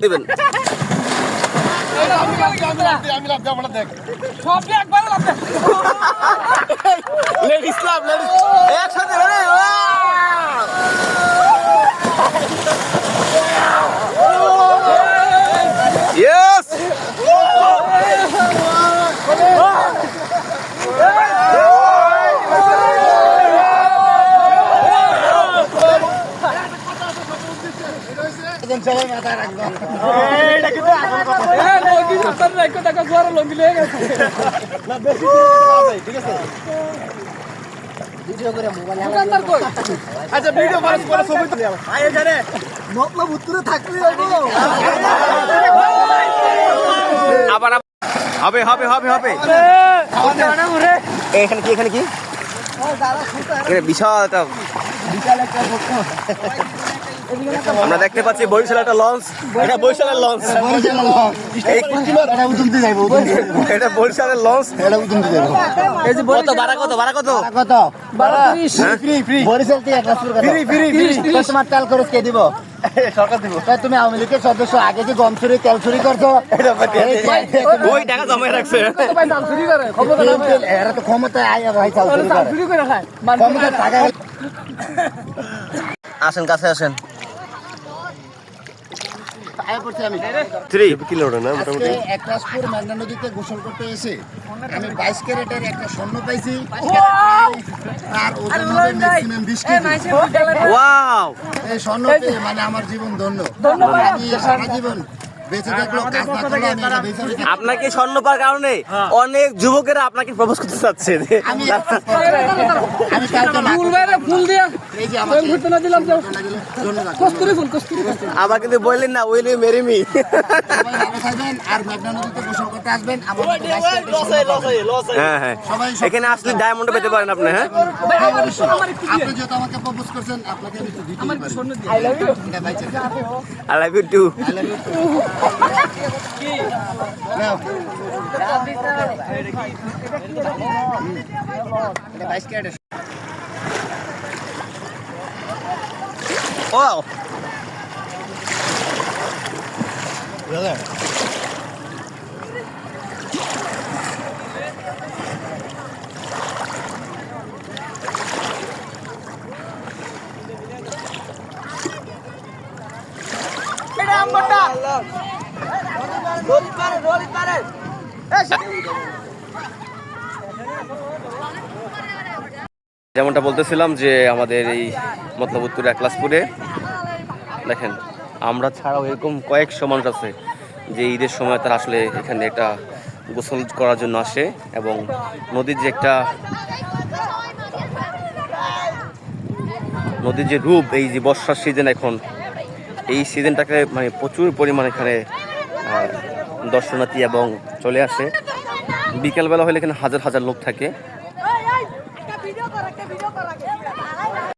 দিবেন একসাথে Yes! আচ্ছা ভিডিও করে ছবি তুলি মতলব উত্তরে থাকলে আবার হবে হবে হবে হবে এখানে কি এখানে বিশাল একটা আমরা দেখতে পাচ্ছি বরিশাল একটা লঞ্চ এটা বরিশালের লঞ্চ এটা বরিশালের লঞ্চ কত ভাড়া কত ভাড়া কত বরিশাল থেকে তোমার তেল খরচ কে দিব সরকার দিব তুমি আওয়ামী লীগের সদস্য আগে যে গম চুরি তেল চুরি করছো ওই টাকা জমা রাখছে এরা তো ক্ষমতায় আয় ভাই আসেন কাছে আসেন নদীতে গোসল করতে এসে আমি 22 ক্যারেটের একটা স্বর্ণ পাইছি আর ওজন হবে ম্যাক্সিমাম 20 কেজি ওয়াও এই স্বর্ণ পেয়ে মানে আমার জীবন ধন্য আমি সারা জীবন বেঁচে থাকলেও কাজ না করলে আমি এটা বেঁচে থাকি আপনাকে স্বর্ণ পাওয়ার কারণে অনেক যুবকেরা আপনাকে প্রপোজ করতে চাচ্ছে আমি কালকে ফুল দিয়া এই যে আমাকে ঘুরতে না দিলাম কস্তুরি ফুল আবার কিন্তু বললেন না উইল ইউ ম্যারি মি আর মেঘনা নদীতে গোসল করতে আসবেন হ্যাঁ হ্যাঁ এখানে আসলে ডায়মন্ড পেতে পারেন আপনি হ্যাঁ আপনি যেহেতু আমাকে প্রপোজ করছেন আপনাকে আমি দিতে পারি I love you too I love you too নাও এটা 22 ক্যারেট ওয়াও ব্রাদার এটা আমটা রোল পারে যেমনটা বলতেছিলাম যে আমাদের এই মতলব উত্তর একলাসপুরে দেখেন আমরা ছাড়াও এরকম কয়েকশো মানুষ আছে যে ঈদের সময় তারা আসলে এখানে একটা গোসল করার জন্য আসে এবং নদীর যে রূপ এই যে বর্ষার সিজন এখন এই সিজনটাকে মানে প্রচুর পরিমাণ এখানে দর্শনার্থী এবং চলে আসে বিকেলবেলা হলে এখানে হাজার হাজার লোক থাকে